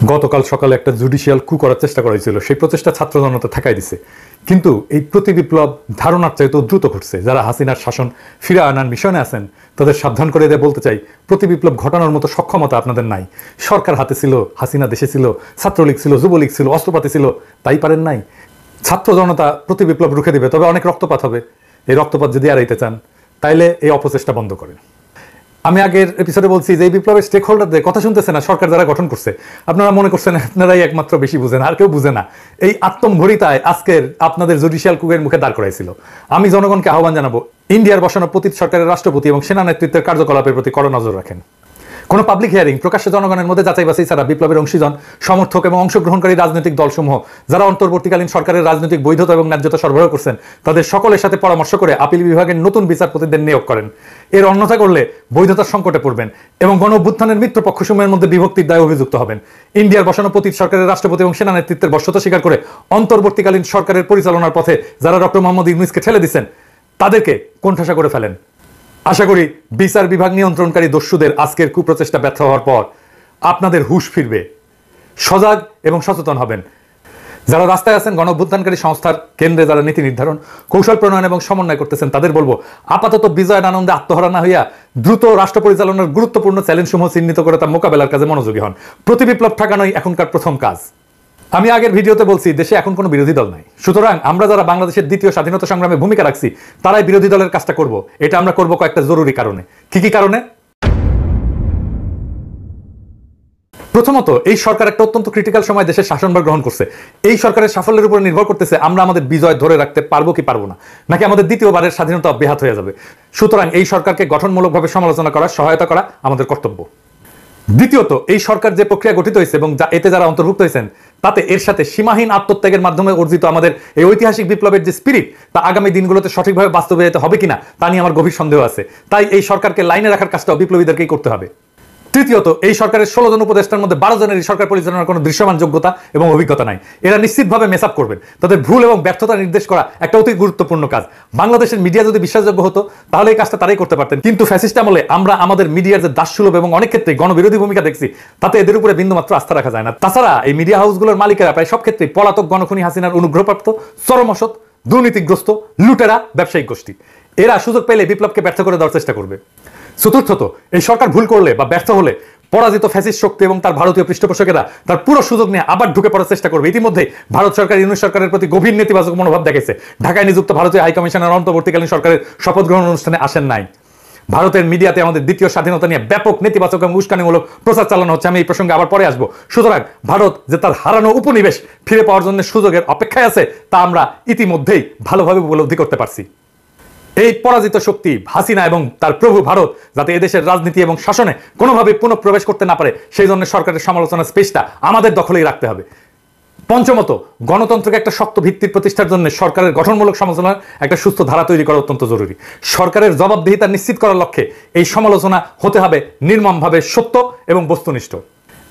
গতকাল সকালে একটা জুডিশিয়াল কু করার চেষ্টা করা হয়েছিল, সেই প্রচেষ্টা ছাত্র জনতা ঠেকাই দিছে। কিন্তু এই প্রতি বিপ্লব ধারণার চাইতেও দ্রুত ঘটছে। যারা হাসিনার শাসন ফিরে আনার মিশনে আছেন তাদের সাবধান করে দিয়ে বলতে চাই, প্রতি বিপ্লব ঘটানোর মতো সক্ষমতা আপনাদের নাই। সরকার হাতে ছিল, হাসিনা দেশে ছিল, ছাত্রলীগ ছিল, যুবলীগ ছিল, অস্ত্রপাতি ছিল, তাই পারেন নাই। ছাত্র জনতা প্রতি বিপ্লব রুখে দিবে, তবে অনেক রক্তপাত হবে। এই রক্তপাত যদি এড়াইতে চান তাইলে এই অপচেষ্টা বন্ধ করেন। আমি আগের এপিসোডে বলছি যে এই বিপ্লবের স্টেক হোল্ডারদের কথা শুনতেছে না সরকার যারা গঠন করছে। আপনারা মনে করছেন আপনারাই একমাত্র বেশি বুঝেন, আর কেউ বুঝে না। এই আত্মম্ভরিতায় আজকের আপনাদের জুডিশিয়াল কুকের মুখে দাঁড় করাইছিল। আমি জনগণকে আহ্বান জানাবো, ইন্ডিয়ার বসানো পতিত সরকারের রাষ্ট্রপতি এবং সেনা নেতৃত্বের কার্যকলাপের প্রতি কড়া নজর রাখেন। কোনো পাবলিক হিয়ারিং প্রকাশ্যে জনগণের মধ্যে যাচাই বাছাই ছাড়া বিপ্লবের অংশীজন, সমর্থক এবং অংশগ্রহণকারী রাজনৈতিক দলসমূহ যারা অন্তর্বর্তীকালীন সরকারের রাজনৈতিক বৈধতা এবং ন্যায্যতা সরবরাহ করছেন তাদের সকলের সাথে পরামর্শ করে আপিল বিভাগের নতুন বিচারপতিদের নিয়োগ করেন। এর অন্যথা করলে বৈধতার সংকটে পড়বেন এবং গণ অভ্যুত্থানের মিত্র পক্ষসমূহের মধ্যে বিভক্তির দায়ে অভিযুক্ত হবেন। ইন্ডিয়ার বসানো পতিত সরকারের রাষ্ট্রপতি এবং সেনা নেতৃত্বের বশ্যতা স্বীকার করে অন্তর্বর্তীকালীন সরকারের পরিচালনার পথে যারা ডক্টর মোহাম্মদ ইউনূসকে ঠেলে দিচ্ছেন তাদেরকে কোণঠাসা করে ফেলেন। আশা করি বিচার বিভাগ নিয়ন্ত্রণকারী দস্যুদের আজকের কুপ্রচেষ্টা ব্যর্থ হওয়ার পর আপনাদের হুঁশ ফিরবে, সজাগ এবং সচেতন হবেন। যারা রাস্তায় আছেন, গণ অভ্যুত্থানকারী সংস্থার কেন্দ্রে যারা নীতি নির্ধারণ, কৌশল প্রণয়ন এবং সমন্বয় করতেছেন তাদের বলবো, আপাতত বিজয়ের আনন্দে আত্মহারা না হইয়া দ্রুত রাষ্ট্র পরিচালনার গুরুত্বপূর্ণ চ্যালেঞ্জসমূহ চিহ্নিত করে তা মোকাবেলার কাজে মনোযোগী হন। প্রতিবিপ্লব ঠেকানোই এখনকার প্রথম কাজ। আমি আগের ভিডিওতে বলছি দেশে এখন কোনো বিরোধী দল নাই, সুতরাং আমরা যারা বাংলাদেশের দ্বিতীয় স্বাধীনতা সংগ্রামে ভূমিকা রাখছি তারাই বিরোধী দলের কাজটা করব। এটা আমরা করব কয়েকটা জরুরি কারণে। কি কি কারণে? প্রথমত, এই সরকার একটা অত্যন্ত ক্রিটিক্যাল সময় দেশের শাসনভার গ্রহণ করছে। এই সরকারের সাফল্যের উপর নির্ভর করতেছে আমরা আমাদের বিজয় ধরে রাখতে পারবো কি পারবো না, নাকি আমাদের দ্বিতীয়বারের স্বাধীনতা অব্যাহত হয়ে যাবে। সুতরাং এই সরকারকে গঠনমূলকভাবে সমালোচনা করা, সহায়তা করা আমাদের কর্তব্য। দ্বিতীয়ত, এই সরকার যে প্রক্রিয়া গঠিত হয়েছে এবং এতে যারা অন্তর্ভুক্ত হয়েছেন তাতে এর সাথে সীমাহীন আত্মত্যাগের মাধ্যমে অর্জিত আমাদের এই ঐতিহাসিক বিপ্লবের যে স্পিরিট তা আগামী দিনগুলোতে সঠিকভাবে বাস্তবায়িত হবে কিনা তা নিয়ে আমার গভীর সন্দেহ আছে। তাই এই সরকারকে লাইনে রাখার কাজটা বিপ্লবীদেরকেই করতে হবে। তৃতীয়ত, এই সরকারের 16 জন উপদেষ্টার মধ্যে 12 জনের এই সরকার পরিচালনার কোনো দৃশ্যমান যোগ্যতা এবং অভিজ্ঞতা নাই। এরা নিশ্চিতভাবে মেস আপ করবেন। তাদের ভুল এবং ব্যর্থতা নির্দেশ করা একটা অতি গুরুত্বপূর্ণ কাজ। বাংলাদেশের মিডিয়া যদি বিশ্বাসযোগ্য হতো তাহলে এই কাজটা তারাই করতে পারতেন। কিন্তু ফ্যাসিস্ট আমলে আমরা আমাদের মিডিয়ার যে দাসসুলভ এবং অনেক ক্ষেত্রে গণবিরোধী ভূমিকা দেখছি তাতে এদের উপরে বিন্দুমাত্র আস্থা রাখা যায় না। তাছাড়া এই মিডিয়া হাউসগুলোর মালিকেরা প্রায় সব ক্ষেত্রে পলাতক গণখনি হাসিনার অনুগ্রহপ্রাপ্ত, চরম অসৎ, দুর্নীতিগ্রস্ত, লুটেরা ব্যবসায়িক গোষ্ঠী। এরা সুযোগ পেলে বিপ্লবকে ব্যর্থ করে দেওয়ার চেষ্টা করবে। চতুর্থত, এই সরকার ভুল করলে বা ব্যর্থ হলে পরাজিত ফ্যাসিস্ট শক্তি এবং তার ভারতীয় পৃষ্ঠপোষকেরা তার পুরো সুযোগ নিয়ে আবার ঢুকে পড়ার চেষ্টা করবে। ইতিমধ্যে ভারত সরকার ইউনূস সরকারের প্রতি গভীর নেতিবাচক মনোভাব দেখেছে। ঢাকায় নিযুক্ত ভারতীয় হাইকমিশনার অন্তর্বর্তীকালীন সরকারের শপথ গ্রহণ অনুষ্ঠানে আসেন নাই। ভারতের মিডিয়াতে আমাদের দ্বিতীয় স্বাধীনতা নিয়ে ব্যাপক নেতিবাচক এবং উস্কানিমূলক প্রচার চালানো হচ্ছে। আমি এই প্রসঙ্গে আবার পরে আসবো। সুতরাং ভারত যে তার হারানো উপনিবেশ ফিরে পাওয়ার জন্য সুযোগের অপেক্ষায় আছে তা আমরা ইতিমধ্যেই ভালোভাবে উপলব্ধি করতে পারছি। এই পরাজিত শক্তি হাসিনা এবং তার প্রভু ভারত যাতে এদেশের রাজনীতি এবং শাসনে কোনোভাবে পুনঃপ্রবেশ করতে না পারে সেই জন্য সরকারের সমালোচনার স্পেসটা আমাদের দখলেই রাখতে হবে। পঞ্চমত, গণতন্ত্রকে একটা শক্ত ভিত্তির প্রতিষ্ঠার জন্য সরকারের গঠনমূলক সমালোচনার একটা সুস্থ ধারা তৈরি করা অত্যন্ত জরুরি। সরকারের জবাবদিহিতা নিশ্চিত করার লক্ষ্যে এই সমালোচনা হতে হবে নির্মমভাবে সত্য এবং বস্তুনিষ্ঠ।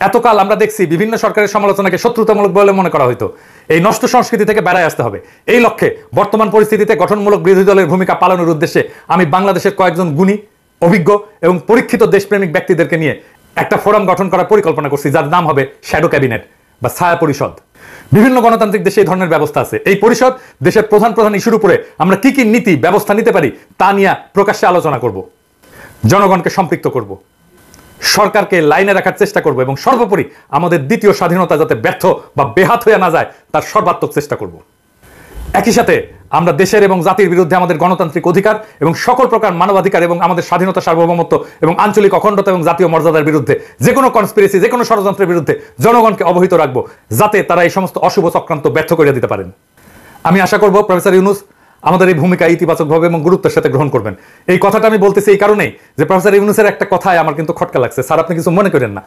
এতকাল আমরা দেখছি বিভিন্ন সরকারের সমালোচনাকে শত্রুতামূলক বলে মনে করা হতো। এই নষ্ট সংস্কৃতি থেকে বেড়ায় আসতে হবে। এই লক্ষ্যে বর্তমান পরিস্থিতিতে গঠনমূলক বিরোধী দলের ভূমিকা পালনের উদ্দেশ্যে আমি বাংলাদেশের কয়েকজন গুণী, অভিজ্ঞ এবং পরীক্ষিত দেশপ্রেমিক ব্যক্তিদেরকে নিয়ে একটা ফোরাম গঠন করার পরিকল্পনা করছি, যার নাম হবে শ্যাডো ক্যাবিনেট বা ছায়া পরিষদ। বিভিন্ন গণতান্ত্রিক দেশে এই ধরনের ব্যবস্থা আছে। এই পরিষদ দেশের প্রধান প্রধান ইস্যুর উপরে আমরা কি কি নীতি ব্যবস্থা নিতে পারি তা নিয়ে প্রকাশ্যে আলোচনা করব, জনগণকে সম্পৃক্ত করব, সরকারকে লাইনে রাখার চেষ্টা করব এবং সর্বোপরি আমাদের দ্বিতীয় স্বাধীনতা যাতে ব্যর্থ বা বেহাত হয়ে না যায় তার সর্বাত্মক চেষ্টা করব। একই সাথে আমরা দেশের এবং জাতির বিরুদ্ধে আমাদের গণতান্ত্রিক অধিকার এবং সকল প্রকার মানবাধিকার এবং আমাদের স্বাধীনতা, সার্বভৌমত্ব এবং আঞ্চলিক অখণ্ডতা এবং জাতীয় মর্যাদার বিরুদ্ধে যে কোনো কনস্পিরেসি, যে কোনো ষড়যন্ত্রের বিরুদ্ধে জনগণকে অবহিত রাখবো যাতে তারা এই সমস্ত অশুভ চক্রান্ত ব্যর্থ করে দিতে পারেন। আমি আশা করব প্রফেসর ইউনূস আমাদের এই ভূমিকা ইতিবাচকভাবে এবং গুরুত্বের সাথে গ্রহণ করবেন। এই কথাটা আমি বলতেছি এই কারণেই যে প্রফেসর ইউনূসের একটা কথায় আমার কিন্তু খটকা লাগছে। স্যার, আপনি কিছু মনে করেন না,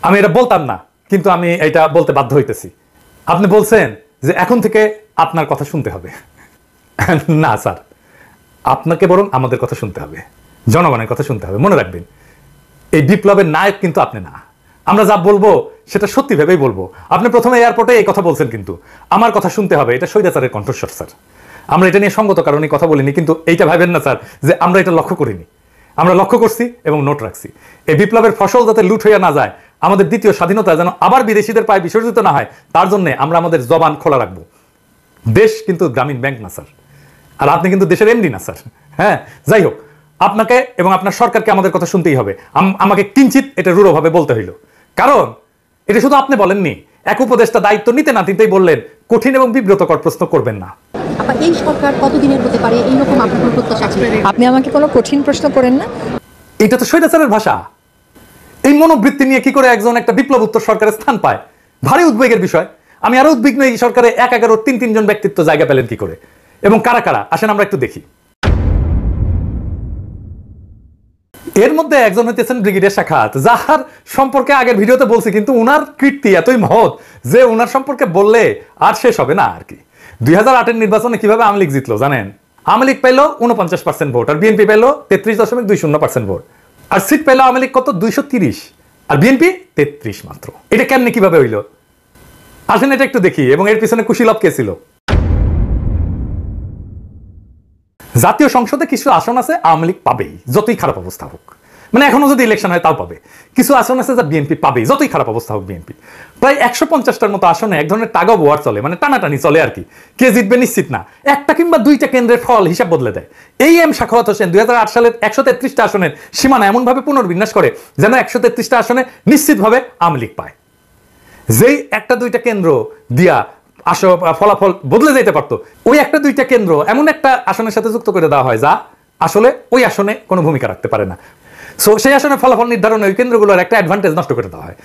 আমি এটা বলতাম না কিন্তু আমি এটা বলতে বাধ্য হইতেছি। আপনি বলছেন যে এখন থেকে আপনার কথা শুনতে হবে। না স্যার, আপনাকে বরং আমাদের কথা শুনতে হবে, জনগণের কথা শুনতে হবে। মনে রাখবেন, এই বিপ্লবের নায়ক কিন্তু আপনি না। আমরা যা বলবো সেটা সত্যি ভেবেই বলবো। আপনি প্রথমে এয়ারপোর্টে এই কথা বলছেন, কিন্তু আমার কথা শুনতে হবে, এটা স্বৈরাচারের কণ্ঠস্বর স্যার। আমরা এটা নিয়ে সঙ্গত কারণে কথা বলিনি, কিন্তু এইটা ভাবেন না স্যার যে আমরা এটা লক্ষ্য করিনি। আমরা লক্ষ্য করছি এবং নোট রাখছি। এই বিপ্লবের ফসল যাতে লুট হইয়া না যায় আমাদের দ্বিতীয় স্বাধীনতা যেন আবার বিদেশিদের পায়ে বিসর্জিত না হয়, তার জন্য আমরা আমাদের জবান খোলা রাখবো। দেশ কিন্তু গ্রামীণ ব্যাংক না স্যার, আর আপনি কিন্তু দেশের এমডি না স্যার। হ্যাঁ, যাই হোক, আপনাকে এবং আপনার সরকারকে আমাদের কথা শুনতেই হবে। আমাকে কিঞ্চিত এটা রূঢ়ভাবে বলতে হইল, কারণ এটা শুধু আপনি বলেননি, এক উপদেষ্টা দায়িত্ব নিতে না নিতেই বললেন কঠিন এবং বিব্রতকর প্রশ্ন করবেন না। এই সরকার কতদিনের হতে পারে, এইরকম আপনার কোনো প্রত্যাশা আছে? আপনি আমাকে কোনো কঠিন প্রশ্ন করেন না। এটা তো স্বৈরাচারের ভাষা। এই মনোবৃত্তি নিয়ে কি করে একজন একটা বিপ্লব উত্তর সরকারের স্থান পায়, ভারী উদ্বেগের বিষয়। আমি আরো উদ্বিগ্ন, এই সরকারে 11 3 জন ব্যক্তিত্ব জায়গা পেলেন কি করে এবং কারা কারা, আসেন আমরা একটু দেখি। এর মধ্যে একজন হইতেছেন ব্রিগেডিয়ার সাখাত, যার সম্পর্কে আগের ভিডিওতে বলছি, কিন্তু উনার কীর্তি এতই মহৎ যে উনার সম্পর্কে বললে আর শেষ হবে না আর কি। 2008-এর নির্বাচনে কিভাবে আওয়ামী লীগ জিতলো জানেন? আওয়ামী লীগ পেল 49% ভোট, আর বিএনপি পেল 33.20% ভোট। আর সিট পেল আওয়ামী লীগ কত? 230, আর বিএনপি 33 মাত্র। এটা কেমনে কিভাবে হইল? আসেন এটা একটু দেখি, এবং এর পিছনে কুশীলভ কে ছিল। জাতীয় সংসদে কিছু আসন আছে আওয়ামী লীগ পাবেই, যতই খারাপ অবস্থা হোক। মানে এখনো যদি ইলেকশন হয় তাও পাবে। কিছু আসন আছে যা বিএনপি পাবেই, যতই খারাপ অবস্থা হোক বিএনপি। প্রায় 150টার মতো আসনে এক ধরনের টাগ অফ ওয়ার চলে, মানে টানাটানি চলে আর কি। কে জিতবে নিশ্চিত না, একটা কিংবা দুইটা কেন্দ্রের ফল হিসাব বদলে দেয়। এই এম সাখাওয়াত হোসেন 2008 সালের 133টা আসনের সীমানা এমনভাবে পুনর্বিন্যাস করে যেন 133টা আসনে নিশ্চিতভাবে আওয়ামী লীগ পায়। যেই একটা দুইটা কেন্দ্র দিয়া ফলাফল বদলে যেতে পারতো, ওই একটা দুইটা কেন্দ্র এমন একটা আসনের সাথে যুক্ত করে দেওয়া হয় যা আসলে ওই আসনে কোনো ভূমিকা রাখতে পারে না। সো সেই আসনের ফলাফল নির্ধারণে ওই কেন্দ্রগুলোর একটা অ্যাডভান্টেজ নষ্ট করে দেওয়া হয়।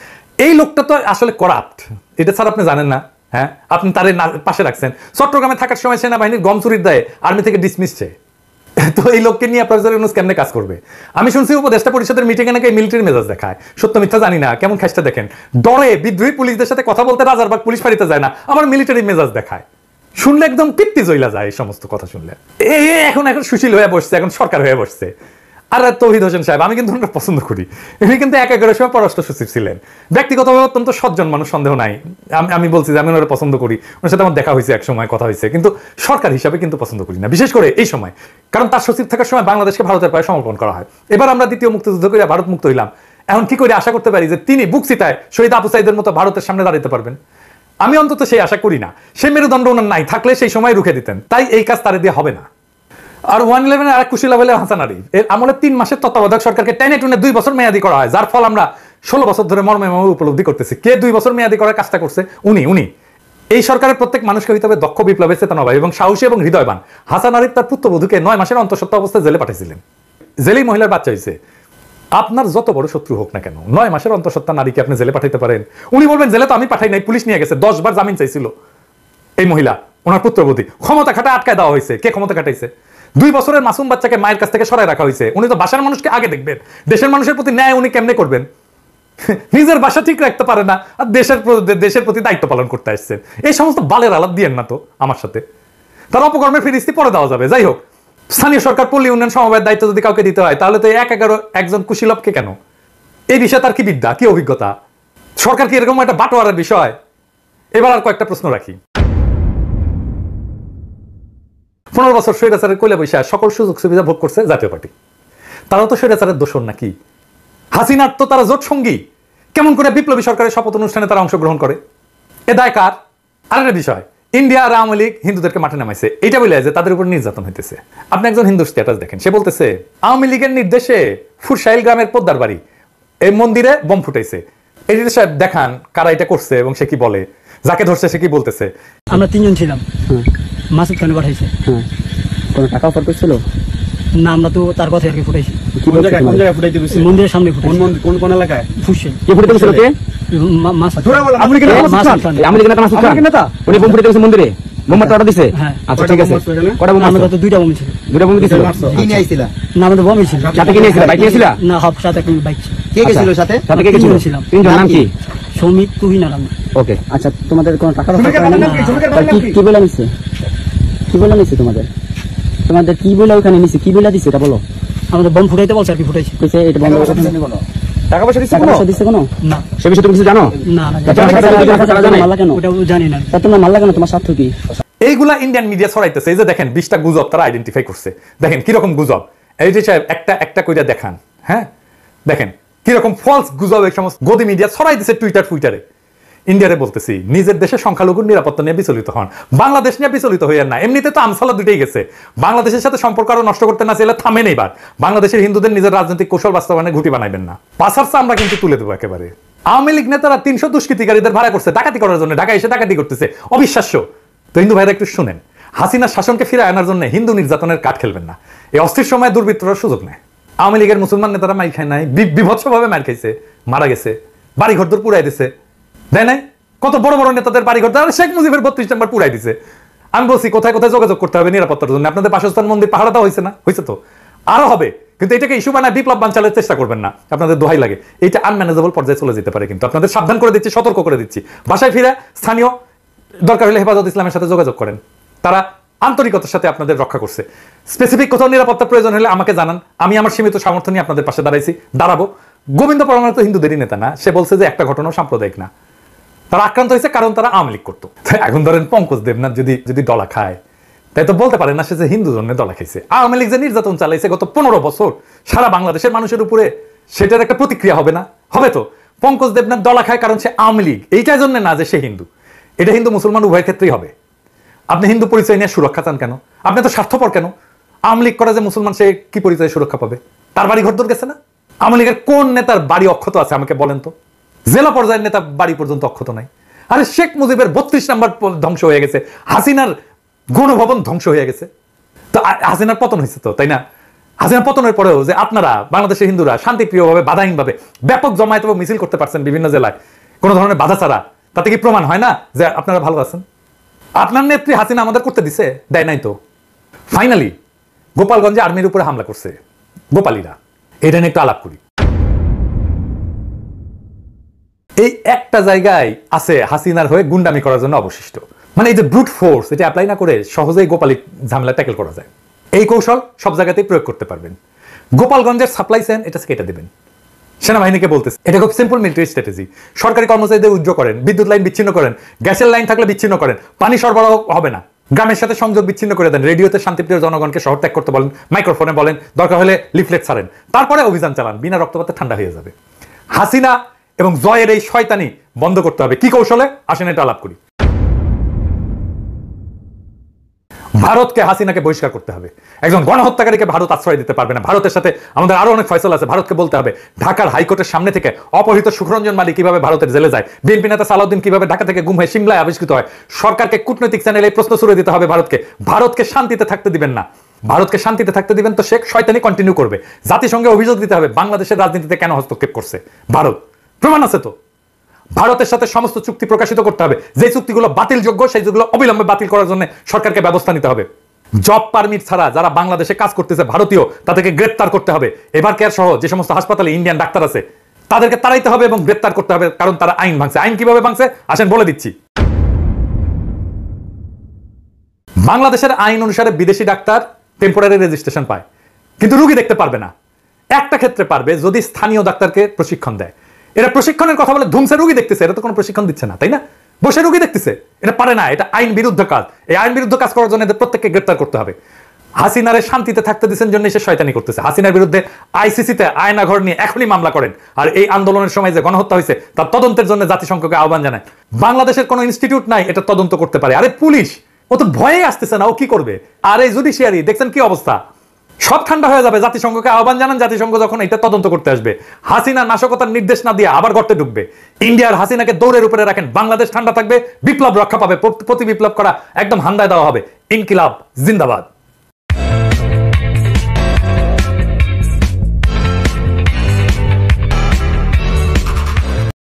এই লোকটা তো আসলে করাপ্ট, এটা স্যার আপনি জানেন না? হ্যাঁ, আপনি তার পাশে রাখছেন। চট্টগ্রামে থাকার সময় সেনাবাহিনীর গম চুরির দায়ে আর্মি থেকে ডিসমিস চেয়ে, তো এই লোককে নিয়ে প্রফেসর ইউনূস কেমনে কাজ করবে? আমি শুনছি উপদেষ্টা পরিষদের মিটিংয়ে নাকি মিলিটারি মেজাজ দেখায়, সত্য মিথ্যা জানি না। কেমন খাসটা দেখেন, ডরে বিদ্রোহী পুলিশদের সাথে কথা বলতে রাজারবাগ পুলিশ ফাঁড়িতে যায় না, আবার মিলিটারি মেজাজ দেখায়। শুনলে একদম পিত্তি জইলা যায় এই সমস্ত কথা শুনলে। এখন সুশীল হয়ে বসছে, এখন সরকার হয়ে বসছে। আর তৌহিদ হোসেন সাহেব, আমি কিন্তু ওনাকে পছন্দ করি। উনি কিন্তু 11 সময় পররাষ্ট্র সচিব ছিলেন, ব্যক্তিগতভাবে অত্যন্ত সজ্জন মানুষ, সন্দেহ নাই। আমি বলছি যে আমি ওনারা পছন্দ করি, ওনার সাথে আমার দেখা হয়েছে, এক সময় কথা হয়েছে, কিন্তু সরকার হিসাবে কিন্তু পছন্দ করি না, বিশেষ করে এই সময়। কারণ তার সচিব থাকার সময় বাংলাদেশকে ভারতের পায়ে সমর্পণ করা হয়। এবার আমরা দ্বিতীয় মুক্তিযুদ্ধ করে ভারত মুক্ত হইলাম, এখন কি করে আশা করতে পারি যে তিনি বুক চিতায় শহীদ আবু সাইদের মতো ভারতের সামনে দাঁড়াতে পারবেন? আমি অন্তত সেই আশা করি না। সেই মেরুদণ্ড ওনার নাই, থাকলে সেই সময় রুখে দিতেন। তাই এই কাজ তারে দিয়ে হবে না। আর 111 আর কুশীলা বলে হাসান আরিফ, এর আমলে 3 মাসের তত্ত্বাবধায়ক সরকারকে টেনে টুনে 2 বছর মেয়াদি করা হয়, যার ফল আমরা 16 বছর ধরে মর্মে উপলব্ধি করতেছি। কে 2 বছর মেয়াদি করার কাজটা করছে? উনি। এই সরকারের প্রত্যেক মানুষকে হইতে হবে দক্ষ বিপ্লবের চেতনাবান এবং সাহসী এবং হৃদয়বান। হাসান আরিফ তার পুত্রবধূকে 9 মাসের অন্তঃসত্ত্বা অবস্থায় জেলে পাঠিয়েছিলেন। জেলেই মহিলার বাচ্চা হয়েছে। আপনার যত বড় শত্রু হোক না কেন, 9 মাসের অন্তঃসত্ত্বা নারীকে আপনি জেলে পাঠাইতে পারেন? উনি বলবেন জেলে তো আমি পাঠাই নাই, পুলিশ নিয়ে গেছে। 10 বার জামিন চাইছিল এই মহিলা, ওনার পুত্রবধূ। ক্ষমতা খাটায় আটকায় দেওয়া হয়েছে। কে ক্ষমতা খাটাইছে? 2 বছরের মাসুম বাচ্চাকে মায়ের কাছ থেকে সরাই রাখা হয়েছে। উনি তো বাসার মানুষকে আগে দেখবেন, দেশের মানুষের প্রতি ন্যায় উনি কেমনে করবেন? নিজের বাসা ঠিক রাখতে পারে না, আর দেশের প্রতি দায়িত্ব পালন করতে আসছেন। এই সমস্ত বালের আলাপ দিয়েন না তো আমার সাথে, তার অপকর্মের ফিরিস্তি পরে দেওয়া যাবে। যাই হোক, স্থানীয় সরকার পল্লী উন্নয়ন সমবায়ের দায়িত্ব যদি কাউকে দিতে হয়, তাহলে তো 11 একজন কুশীলভকে কেন? এই বিষয়ে তার কি বিদ্যা, কি অভিজ্ঞতা? সরকার কি এরকম একটা বাটোয়ারার বিষয়? এবার আর কয়েকটা প্রশ্ন রাখি। 15 বছর স্বৈরাচারের কোলে বৈশা সকল সুযোগ সুবিধা ভোগ করছে জাতীয় পার্টি। তারাও তো স্বৈরাচারের দোষর নাকি? হাসিনার তো তারা জোট সঙ্গী। কেমন করে বিপ্লবী সরকারের শপথ অনুষ্ঠানে তারা অংশগ্রহণ করে? এ দায় কার? আরেকটা বিষয়, ইন্ডিয়া আর আওয়ামী লীগ হিন্দুদেরকে মাঠে নামাইছে, এটা বলে যে তাদের উপর নির্যাতন হইতেছে। আপনি একজন হিন্দু স্ট্যাটাস দেখেন, সে বলতেছে আওয়ামী লীগের নির্দেশে ফুরসাইল গ্রামের পোদ্দার বাড়ি এই মন্দিরে বোম ফুটাইছে। এই সাহেব দেখান কারা এটা করছে এবং সে কি বলে, যাকে ধরছে সে কি বলতেছে। আমরা 3 জন ছিলাম, মাসুদ খানে পাঠাইছে। কোনো টাকা অফার করছিল না, আমরা তো তার কথা আর কি ফুটাইছি। কোন জায়গায় ফুটাইতে বলছে? মন্দিরের সামনে ফুটাইছি। কোন এলাকায়? ফুসে কে ফুটাইতে বলছিল? কে? মাসুদ। আপনি কি মাসুদ খান নেতা? উনি বোম ফুটাইতে বলছে মন্দিরে, বোমটা অর্ডার দিছে? আচ্ছা ঠিক আছে। কটা বোম? আমরা তো 2টা বোম ছিল। 2টা বোম দিছিল? কি নিয়ে আইছিলা? না, আমাদের বোমই ছিল। সাথে কি নিয়েছিলা? বাইক নিয়েছিলা? না, সাথে একটা বাইক ছিল। কে গেছিল সাথে? সাথে কে গেছিল? 3 জন। নাম কি? সৌমিত, তুহিন আর আমি। ওকে। আচ্ছা, তোমাদের কোনো টাকা কি বলে নিছে? কি বলে নিছে তোমাদের? তোমাদের কি বলে ওখানে নিছে? কি বলে দিছে এটা বলো। আমাদের বোম ফুটাইতে বলছে আর কি ফুটাইছি। কইছে এটা বন্ধ করতে কোনো টাকা পয়সা দিছে? কোনো দিছে কোনো? না। সে বিষয়ে তুমি কিছু জানো? না। মাল্লা কেন? ওটা জানি না। তা তোমরা মাল্লা কেন? তোমার স্বার্থ কি? এইগুলা ইন্ডিয়ান মিডিয়া ছড়াইতেছে। এই যে দেখেন 20টা গুজব তারা আইডেন্টিফাই করছে। দেখেন কিরকম গুজব। এই যে সাহেব একটা কইরা দেখান। হ্যাঁ দেখেন কি কিরকম ফলস গুজব এই সমস্ত গদি মিডিয়া ছড়াই দিচ্ছে টুইটারে। ইন্ডিয়ারে বলতেছি, নিজের দেশে সংখ্যালঘুর নিরাপত্তা নিয়ে বিচলিত হন, বাংলাদেশ নিয়ে বিচলিত হইয়েন না। এমনিতে তো আমসালা দুইটাই গেছে, বাংলাদেশের সাথে সম্পর্ক আরো নষ্ট করতে না চাইলে থামেন। এইবার বাংলাদেশের হিন্দুদের নিজের রাজনৈতিক কৌশল বাস্তবায়নে ঘুঁটি বানাইবেন না। পাশারসা আমরা কিন্তু তুলে দেবো একেবারে। আওয়ামী লীগ নেতারা 300 দুষ্কৃতিকারীদের ভাড়া করছে ডাকাতি করার জন্য, ঢাকা এসে ডাকাতি করতেছে, অবিশ্বাস্য। তো হিন্দু ভাইরা একটু শুনেন, হাসিনার শাসনকে ফিরে আনার জন্য হিন্দু নির্যাতনের কাঠ খেলবেন না। এই অস্থির সময় দুর্বৃত্তরা সুযোগ নেয়। আওয়ামী লীগের মুসলমান নেতারা মার খায় নাই, বিভৎসভাবে মার খাইছে, মারা গেছে, বাড়ি ঘর দূর পুরাই দিছে, দেয় নাই? কত বড় বড় নেতাদের বাড়ি ঘর, শেখ মুজিবের 32 নম্বর পুরাই দিছে। আমি বলছি কোথায় কোথায় যোগাযোগ করতে হবে নিরাপত্তার জন্য। আপনাদের বাসস্থান মন্দির পাহাড়া দেওয়া হয়েছে না? হয়েছে তো, আরো হবে। কিন্তু এটাকে ইস্যু বানায় বিপ্লব বানচালের চেষ্টা করবেন না, আপনাদের দোহাই লাগে। এটা আনম্যানেজেবল পর্যায়ে চলে যেতে পারে, কিন্তু আপনাদের সাবধান করে দিচ্ছি, সতর্ক করে দিচ্ছি। বাসায় ফিরে স্থানীয় দরকার হলে হেফাজত ইসলামের সাথে যোগাযোগ করেন, তারা আন্তরিকতার সাথে আপনাদের রক্ষা করছে। স্পেসিফিক কোথাও নিরাপত্তা প্রয়োজন হলে আমাকে জানান, আমি আমার সীমিত সামর্থ্য নিয়ে আপনাদের পাশে দাঁড়াবো। গোবিন্দ পরমাণু তো হিন্দুদেরই নেতা না, সে বলছে যে একটা ঘটনা সাম্প্রদায়িক না, তারা আক্রান্ত হয়েছে কারণ তারা আওয়ামী লীগ করতো। এখন ধরেন পঙ্কজ দেবনাথ যদি ডলা খায়, তাই তো বলতে পারে না সে যে হিন্দু জন্য ডলা খাইছে। আওয়ামী লীগ যে নির্যাতন চালাইছে গত 15 বছর সারা বাংলাদেশের মানুষের উপরে, সেটার একটা প্রতিক্রিয়া হবে না? হবে তো। পঙ্কজ দেবনাথ ডলা খায় কারণ সে আওয়ামী লীগ, এইটার জন্য না যে সে হিন্দু। এটা হিন্দু মুসলমান উভয়ের ক্ষেত্রেই হবে। আপনি হিন্দু পরিচয় নিয়ে সুরক্ষা চান কেন? আপনি তো স্বার্থপর কেন? আওয়ামী লীগ করে যে মুসলমান, সে কি পরিচয়ে সুরক্ষা পাবে? তার বাড়ি ঘর দূর গেছে না? আওয়ামী লীগের কোন নেতার বাড়ি অক্ষত আছে আমাকে বলেন তো? জেলা পর্যায়ের নেতা বাড়ি পর্যন্ত অক্ষত নাই। আরে শেখ মুজিবের 32 নম্বর ধ্বংস হয়ে গেছে, হাসিনার গণভবন ধ্বংস হয়ে গেছে। তো হাসিনার পতন হয়েছে তো, তাই না? হাসিনার পতনের পরেও যে আপনারা বাংলাদেশের হিন্দুরা শান্তিপ্রিয়ভাবে বাধাহীনভাবে ব্যাপক জমায়েত এবং মিছিল করতে পারছেন বিভিন্ন জেলায় কোনো ধরনের বাধা ছাড়া, তাতে কি প্রমাণ হয় না যে আপনারা ভালো আছেন? আপনার নেত্রী হাসিনা আমাদের করতে দিছে? দেয় নাই তো। ফাইনালি গোপালগঞ্জে আর্মির উপরে হামলা করছে গোপালীরা, এটা নিয়ে একটু আলাপ করি। এই একটা জায়গায় আছে হাসিনার হয়ে গুন্ডামি করার জন্য অবশিষ্ট, মানে এই যে ব্রুট ফোর্স, এটা অ্যাপ্লাই না করে সহজেই গোপালী ঝামেলা ট্যাকেল করা যায়। এই কৌশল সব জায়গাতেই প্রয়োগ করতে পারবেন। গোপালগঞ্জের সাপ্লাই চেইন এটা কেটে দেবেন, সেনাবাহিনীকে বলতেছে। এটা খুব সিম্পল মিলিটারি স্ট্র্যাটেজি। সরকারি কর্মচারীদের উজ্জ্ব করেন, বিদ্যুৎ লাইন বিচ্ছিন্ন করেন, গ্যাসের লাইন থাকলে বিচ্ছিন্ন করেন, পানি সরবরাহ হবে না, গ্রামের সাথে সংযোগ বিচ্ছিন্ন করে দেন, রেডিওতে শান্তিপ্রিয় জনগণকে শহর ত্যাগ করতে বলেন, মাইক্রোফোনে বলেন, দরকার হলে লিফলেট ছাড়েন, তারপরে অভিযান চালান, বিনা রক্তপাতে ঠান্ডা হয়ে যাবে। হাসিনা এবং জয়ের এই শয়তানি বন্ধ করতে হবে। কি কৌশলে? আসেন এটা আলাপ করি। ভারতকে, হাসিনাকে বহিষ্কার করতে হবে। একজন গণহত্যাকারীকে ভারত আশ্রয় দিতে পারবে না। ভারতের সাথে আমাদের আরো অনেক ফয়সালা আছে, ভারতকে বলতে হবে। ঢাকার হাইকোর্টের সামনে থেকে অপহৃত সুখরঞ্জন মালিক কিভাবে ভারতের জেলে যায়, বিএনপি নেতা সালাউদ্দিন কিভাবে ঢাকা থেকে গুম হয়ে সিমলায় আবিষ্কৃত হয়, সরকারকে কূটনৈতিক চ্যানেলে এই প্রশ্ন ছুড়ে দিতে হবে ভারতকে শান্তিতে থাকতে দিবেন না। ভারতকে শান্তিতে থাকতে দিবেন তো শেখ শয়তানি কন্টিনিউ করবে। জাতিসংঘে অভিযোগ দিতে হবে বাংলাদেশের রাজনীতিতে কেন হস্তক্ষেপ করছে ভারত। প্রমাণ আছে তো। ভারতের সাথে সমস্ত চুক্তি প্রকাশিত করতে হবে, যে চুক্তিগুলো বাতিলযোগ্য সেইগুলো অবিলম্বে বাতিল করার জন্য সরকারকে ব্যবস্থা নিতে হবে। জব পারমিট ছাড়া যারা বাংলাদেশে কাজ করতেছে ভারতীয়, তাদেরকে গ্রেপ্তার করতে হবে। এবার কেয়ার সহ যে সমস্ত হাসপাতালে ইন্ডিয়ান ডাক্তার আছে তাদেরকে তাড়াইতে হবে এবং গ্রেপ্তার করতে হবে, কারণ তারা আইন ভাঙছে। আইন কিভাবে ভাঙছে আসেন বলে দিচ্ছি। বাংলাদেশের আইন অনুসারে বিদেশি ডাক্তার টেম্পোরারি রেজিস্ট্রেশন পায়, কিন্তু রোগী দেখতে পারবে না। একটা ক্ষেত্রে পারবে, যদি স্থানীয় ডাক্তারকে প্রশিক্ষণ দেয়। এরা প্রশিক্ষণের কথা বলে ধুমসে রোগী দেখতেছে, এটা তো কোনো প্রশিক্ষণ দিচ্ছে না, তাই না? বসে রোগী দেখতেছে, এটা পারে না, এটা আইন বিরুদ্ধ কাজ। এই আইন বিরুদ্ধ কাজ করার জন্য এদের প্রত্যেককে গ্রেপ্তার করতে হবে। হাসিনারে শান্তিতে থাকতে দিচ্ছেন জন্য সে শয়তানি করতেছে। হাসিনার বিরুদ্ধে আইসিসিতে আয়নাঘর নিয়ে এখনই মামলা করেন। আর এই আন্দোলনের সময় যে গণহত্যা হয়েছে তার তদন্তের জন্য জাতিসংঘকে আহ্বান জানায়। বাংলাদেশের কোনো ইনস্টিটিউট নাই এটা তদন্ত করতে পারে। আরে পুলিশ ও তো ভয়ে আসতেছে না, ও কি করবে? আর এই জুডিশিয়ারি দেখছেন কি অবস্থা, সব ঠান্ডা হয়ে যাবে। জাতিসংঘকে আহ্বান জানান, জাতিসংঘ যখন এটা তদন্ত করতে আসবে। হাসিনা নাশকতার নির্দেশ না দিয়ে আবার গর্তে ঢুকবে। ইন্ডিয়ার হাসিনাকে দৌড়ের উপরে রাখেন, বাংলাদেশ ঠান্ডা থাকবে, বিপ্লব রক্ষা পাবে, প্রতি বিপ্লব করা একদম হান্দায় দেওয়া হবে। ইনকিলাব জিন্দাবাদ।